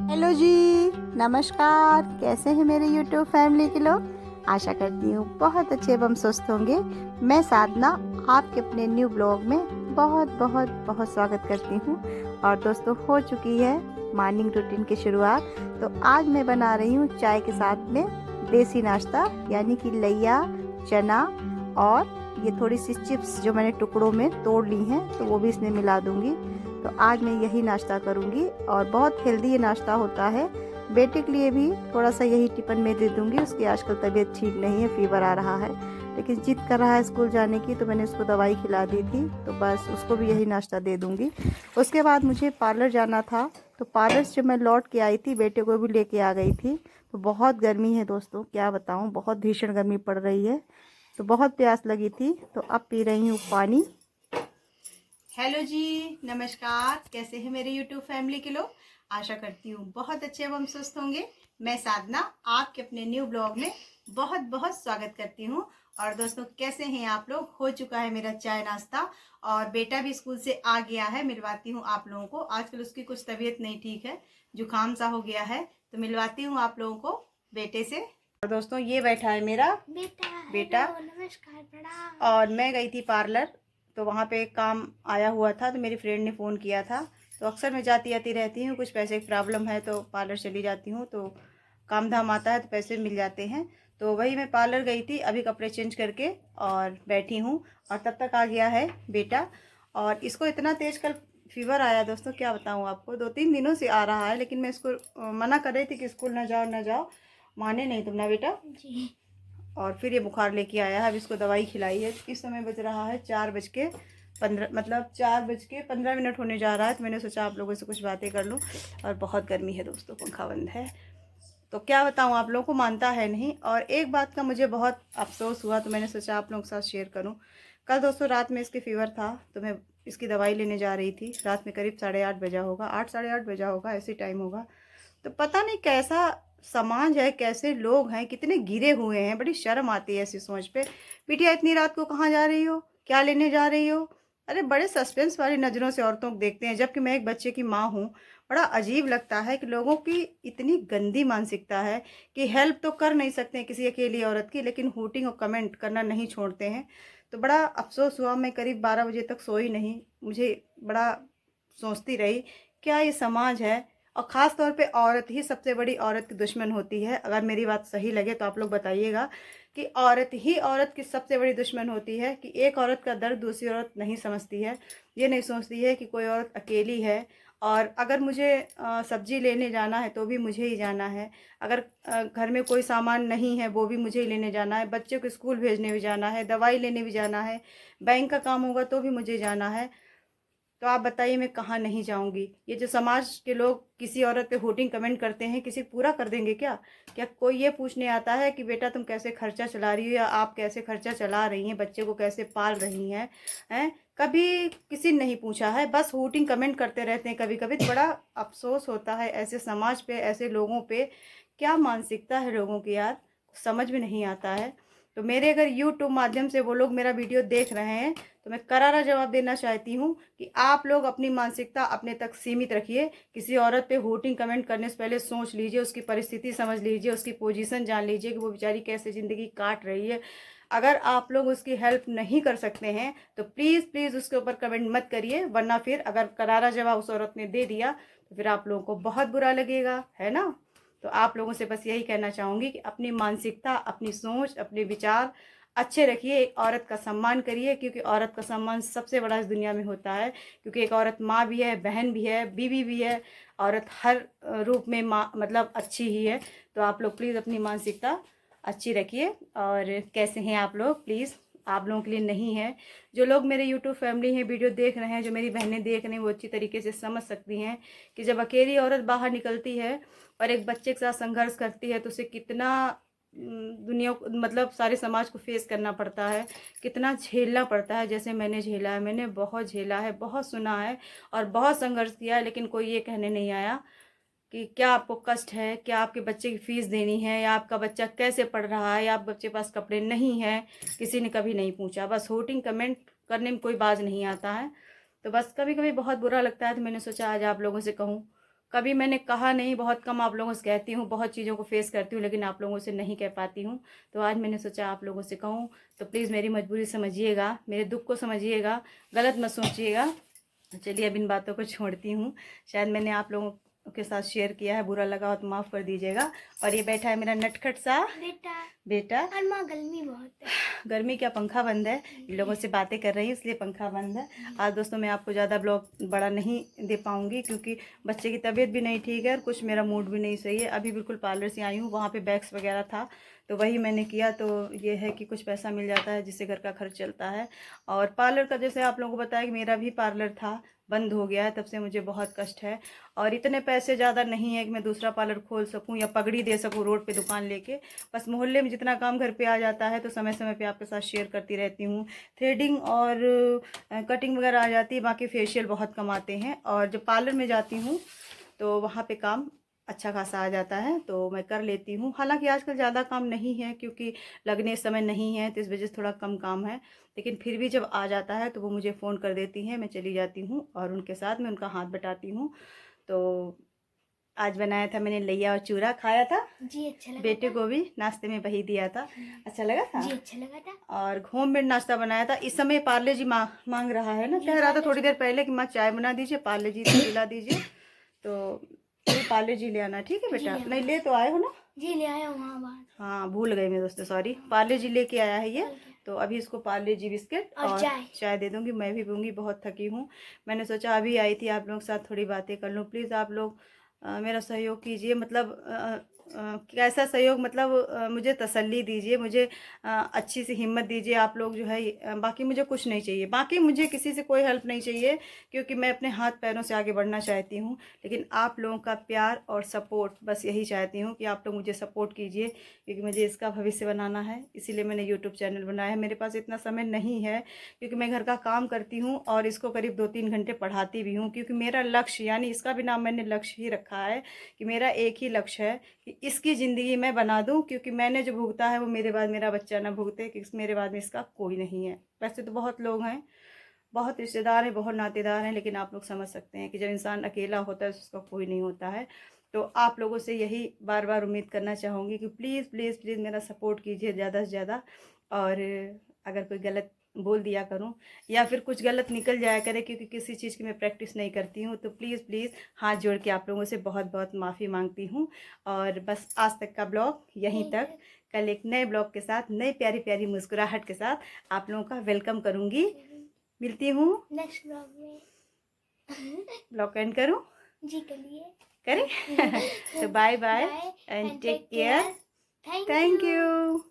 Hello जी, नमस्कार। कैसे हैं मेरे यूट्यूब फैमिली के लोग। आशा करती हूँ बहुत अच्छे एवं स्वस्थ होंगे। मैं साधना आपके अपने न्यू ब्लॉग में बहुत बहुत बहुत स्वागत करती हूँ। और दोस्तों, हो चुकी है मॉर्निंग रूटीन की शुरुआत। तो आज मैं बना रही हूँ चाय के साथ में देसी नाश्ता, यानी कि लैया, चना और ये थोड़ी सी चिप्स जो मैंने टुकड़ों में तोड़ ली हैं, तो वो भी इसमें मिला दूंगी। तो आज मैं यही नाश्ता करूंगी और बहुत हेल्दी ये नाश्ता होता है। बेटे के लिए भी थोड़ा सा यही टिफिन में दे दूंगी। उसकी आजकल तबीयत ठीक नहीं है, फीवर आ रहा है, लेकिन जिद कर रहा है स्कूल जाने की, तो मैंने उसको दवाई खिला दी थी, तो बस उसको भी यही नाश्ता दे दूंगी। उसके बाद मुझे पार्लर जाना था, तो पार्लर से मैं लौट के आई थी, बेटे को भी लेके आ गई थी। तो बहुत गर्मी है दोस्तों, क्या बताऊँ, बहुत भीषण गर्मी पड़ रही है। तो बहुत प्यास लगी थी, तो अब पी रही हूँ पानी। हेलो जी, नमस्कार। कैसे हैं मेरे यूट्यूब फैमिली के लोग। आशा करती हूँ बहुत अच्छे एवं स्वस्थ होंगे। मैं साधना आपके अपने न्यू ब्लॉग में बहुत बहुत स्वागत करती हूँ। और दोस्तों, कैसे हैं आप लोग। हो चुका है मेरा चाय नाश्ता और बेटा भी स्कूल से आ गया है। मिलवाती हूँ आप लोगों को। आजकल उसकी कुछ तबीयत नहीं ठीक है, जुकाम सा हो गया है, तो मिलवाती हूँ आप लोगों को बेटे से। और दोस्तों, ये बैठा है मेरा बेटा। नमस्कार, प्रणाम। और मैं गई थी पार्लर, तो वहाँ पे एक काम आया हुआ था, तो मेरी फ्रेंड ने फ़ोन किया था। तो अक्सर मैं जाती आती रहती हूँ, कुछ पैसे की प्रॉब्लम है तो पार्लर चली जाती हूँ, तो काम धाम आता है तो पैसे मिल जाते हैं। तो वही मैं पार्लर गई थी, अभी कपड़े चेंज करके और बैठी हूँ। और तब तक आ गया है बेटा। और इसको इतना तेज़ कल फीवर आया दोस्तों, क्या बताऊँ आपको। 2-3 दिनों से आ रहा है, लेकिन मैं इसको मना कर रही थी कि स्कूल ना जाओ ना जाओ, माने नहीं तुम ना बेटा जी। और फिर ये बुखार लेके आया है। अब इसको दवाई खिलाई है। इस समय बज रहा है 4:15, मतलब 4:15 होने जा रहा है। तो मैंने सोचा आप लोगों से कुछ बातें कर लूँ। और बहुत गर्मी है दोस्तों, पंखा बंद है, तो क्या बताऊँ आप लोगों को, मानता है नहीं। और एक बात का मुझे बहुत अफसोस हुआ, तो मैंने सोचा आप लोगों के साथ शेयर करूँ। कल दोस्तों रात में इसके फीवर था, तो मैं इसकी दवाई लेने जा रही थी। रात में करीब 8:30 बजा होगा, 8 साढ़े 8 बजा होगा, ऐसे टाइम होगा। तो पता नहीं कैसा समाज है, कैसे लोग हैं, कितने गिरे हुए हैं। बड़ी शर्म आती है ऐसी सोच पे। बिटिया इतनी रात को कहाँ जा रही हो, क्या लेने जा रही हो। अरे बड़े सस्पेंस वाली नज़रों से औरतों को देखते हैं, जबकि मैं एक बच्चे की माँ हूँ। बड़ा अजीब लगता है कि लोगों की इतनी गंदी मानसिकता है कि हेल्प तो कर नहीं सकते हैं किसी अकेली औरत की, लेकिन हूटिंग और कमेंट करना नहीं छोड़ते हैं। तो बड़ा अफसोस हुआ, मैं करीब 12 बजे तक सोई नहीं। मुझे बड़ा सोचती रही, क्या ये समाज है। और ख़ास तौर पे औरत ही सबसे बड़ी औरत की दुश्मन होती है। अगर मेरी बात सही लगे तो आप लोग बताइएगा कि औरत ही औरत की सबसे बड़ी दुश्मन होती है, कि एक औरत का दर्द दूसरी औरत नहीं समझती है। ये नहीं सोचती है कि कोई औरत अकेली है। और अगर मुझे सब्जी लेने जाना है तो भी मुझे ही जाना है। अगर घर में कोई सामान नहीं है वो भी मुझे ही लेने जाना है। बच्चे को स्कूल भेजने भी जाना है, दवाई लेने भी जाना है, बैंक का काम होगा तो भी मुझे जाना है। तो आप बताइए मैं कहाँ नहीं जाऊंगी। ये जो समाज के लोग किसी औरत पे होटिंग कमेंट करते हैं, किसी पूरा कर देंगे क्या। क्या कोई ये पूछने आता है कि बेटा तुम कैसे खर्चा चला रही हो, या आप कैसे खर्चा चला रही हैं, बच्चे को कैसे पाल रही हैं। कभी किसी ने नहीं पूछा है, बस होटिंग कमेंट करते रहते हैं। कभी कभी तो बड़ा अफसोस होता है ऐसे समाज पे, ऐसे लोगों पे। क्या मानसिकता है लोगों की यार, समझ में नहीं आता है। तो मेरे अगर यूट्यूब माध्यम से वो लोग मेरा वीडियो देख रहे हैं, तो मैं करारा जवाब देना चाहती हूँ कि आप लोग अपनी मानसिकता अपने तक सीमित रखिए। किसी औरत पे होटिंग कमेंट करने से पहले सोच लीजिए, उसकी परिस्थिति समझ लीजिए, उसकी पोजीशन जान लीजिए कि वो बेचारी कैसे ज़िंदगी काट रही है। अगर आप लोग उसकी हेल्प नहीं कर सकते हैं तो प्लीज़ प्लीज़ उसके ऊपर कमेंट मत करिए, वरना फिर अगर करारा जवाब उस औरत ने दे दिया तो फिर आप लोगों को बहुत बुरा लगेगा, है ना। तो आप लोगों से बस यही कहना चाहूँगी कि अपनी मानसिकता, अपनी सोच, अपने विचार अच्छे रखिए। एक औरत का सम्मान करिए, क्योंकि औरत का सम्मान सबसे बड़ा इस दुनिया में होता है। क्योंकि एक औरत माँ भी है, बहन भी है, बीवी भी है। औरत हर रूप में माँ मतलब अच्छी ही है। तो आप लोग प्लीज़ अपनी मानसिकता अच्छी रखिए। और कैसे हैं आप लोग, प्लीज़ आप लोगों के लिए नहीं है। जो लोग मेरे यूट्यूब फैमिली हैं, वीडियो देख रहे हैं, जो मेरी बहनें देख रही हैं, वो अच्छी तरीके से समझ सकती हैं कि जब अकेली औरत बाहर निकलती है और एक बच्चे के साथ संघर्ष करती है, तो उसे कितना दुनिया मतलब सारे समाज को फेस करना पड़ता है, कितना झेलना पड़ता है। जैसे मैंने झेला है, मैंने बहुत झेला है, बहुत सुना है और बहुत संघर्ष किया है, लेकिन कोई ये कहने नहीं आया कि क्या आपको कष्ट है, क्या आपके बच्चे की फ़ीस देनी है, या आपका बच्चा कैसे पढ़ रहा है, या आप बच्चे के पास कपड़े नहीं हैं। किसी ने कभी नहीं पूछा। बस होटिंग कमेंट करने में कोई बाज नहीं आता है। तो बस कभी कभी बहुत बुरा लगता है, तो मैंने सोचा आज आप लोगों से कहूँ, कभी मैंने कहा नहीं, बहुत कम आप लोगों से कहती हूँ, बहुत चीज़ों को फेस करती हूँ, लेकिन आप लोगों से नहीं कह पाती हूँ। तो आज मैंने सोचा आप लोगों से कहूँ, तो प्लीज़ मेरी मजबूरी समझिएगा, मेरे दुख को समझिएगा, गलत मत सोचिएगा। चलिए अब इन बातों को छोड़ती हूँ। शायद मैंने आप लोगों के साथ शेयर किया है, बुरा लगा हो तो माफ़ कर दीजिएगा। और ये बैठा है मेरा नटखट सा बेटा। और माँ गर्मी बहुत है। गर्मी क्या, पंखा बंद है, इन लोगों से बातें कर रही हूँ इसलिए पंखा बंद है। आज दोस्तों मैं आपको ज़्यादा ब्लॉग बड़ा नहीं दे पाऊँगी, क्योंकि बच्चे की तबीयत भी नहीं ठीक है और कुछ मेरा मूड भी नहीं सही है। अभी बिल्कुल पार्लर से आई हूँ, वहाँ पे बैग्स वगैरह था तो वही मैंने किया। तो ये है कि कुछ पैसा मिल जाता है जिससे घर का खर्च चलता है। और पार्लर का जैसे आप लोगों को बताया कि मेरा भी पार्लर था, बंद हो गया है, तब से मुझे बहुत कष्ट है। और इतने पैसे ज़्यादा नहीं है कि मैं दूसरा पार्लर खोल सकूं या पगड़ी दे सकूं रोड पे दुकान लेके। बस मोहल्ले में जितना काम घर पे आ जाता है तो समय समय पे आपके साथ शेयर करती रहती हूँ। थ्रेडिंग और कटिंग वगैरह आ जाती है, बाकी फेशियल बहुत कम आते हैं। और जब पार्लर में जाती हूँ तो वहाँ पे काम अच्छा खासा आ जाता है तो मैं कर लेती हूँ। हालांकि आजकल ज़्यादा काम नहीं है क्योंकि लगने समय नहीं है, तो इस वजह से थोड़ा कम काम है। लेकिन फिर भी जब आ जाता है तो वो मुझे फ़ोन कर देती हैं, मैं चली जाती हूँ और उनके साथ मैं उनका हाथ बटाती हूँ। तो आज बनाया था मैंने लैया और चूरा, खाया था जी, अच्छा लगा बेटे था। को भी नाश्ते में वही दिया था। अच्छा लगा था जी, अच्छा लगा था। और होममेड नाश्ता बनाया था। इस समय पार्ले जी मांग रहा है ना, कह रहा था थोड़ी देर पहले कि माँ चाय बना दीजिए, पार्ले जी से पिला दीजिए। तो पार्ले जी ले आना, ठीक है बेटा? नहीं ले तो आए हो ना? जी ले आया हूँ। हाँ भूल गई मैं दोस्तों, सॉरी। पार्ले जी लेके आया है ये। तो अभी इसको पार्ले जी बिस्किट और चाय दे दूंगी, मैं भी पीऊँगी, बहुत थकी हूँ। मैंने सोचा अभी आई थी आप लोगों के साथ थोड़ी बातें कर लूँ। प्लीज़ आप लोग मेरा सहयोग कीजिए, मतलब कैसा सहयोग, मतलब मुझे तसल्ली दीजिए, मुझे अच्छी सी हिम्मत दीजिए आप लोग जो है। बाकी मुझे कुछ नहीं चाहिए, बाकी मुझे किसी से कोई हेल्प नहीं चाहिए, क्योंकि मैं अपने हाथ पैरों से आगे बढ़ना चाहती हूँ। लेकिन आप लोगों का प्यार और सपोर्ट, बस यही चाहती हूँ कि आप लोग मुझे सपोर्ट कीजिए, क्योंकि मुझे इसका भविष्य बनाना है। इसीलिए मैंने यूट्यूब चैनल बनाया है। मेरे पास इतना समय नहीं है क्योंकि मैं घर का काम करती हूँ और इसको करीब 2-3 घंटे पढ़ाती भी हूँ, क्योंकि मेरा लक्ष्य, यानी इसका भी नाम मैंने लक्ष्य ही रखा है कि मेरा एक ही लक्ष्य है कि इसकी ज़िंदगी मैं बना दूँ, क्योंकि मैंने जो भुगता है वो मेरे बाद मेरा बच्चा ना भुगते, कि मेरे बाद में इसका कोई नहीं है। वैसे तो बहुत लोग हैं, बहुत रिश्तेदार हैं, बहुत नातेदार हैं, लेकिन आप लोग समझ सकते हैं कि जब इंसान अकेला होता है तो उसका कोई नहीं होता है। तो आप लोगों से यही बार बार उम्मीद करना चाहूँगी कि प्लीज़ प्लीज़ प्लीज़ मेरा सपोर्ट कीजिए ज़्यादा से ज़्यादा। और अगर कोई गलत बोल दिया करूं या फिर कुछ गलत निकल जाया करे, क्योंकि किसी चीज़ की मैं प्रैक्टिस नहीं करती हूं, तो प्लीज़ प्लीज़ हाथ जोड़ के आप लोगों से बहुत बहुत माफ़ी मांगती हूं। और बस आज तक का ब्लॉग यहीं तक। कल एक नए ब्लॉग के साथ, नई प्यारी प्यारी मुस्कुराहट के साथ आप लोगों का वेलकम करूँगी। मिलती हूँ नेक्स्ट ब्लॉग में। ब्लॉग एंड करूँ? जी करिए, करें? तो bye bye and take care. Thank thank you. You.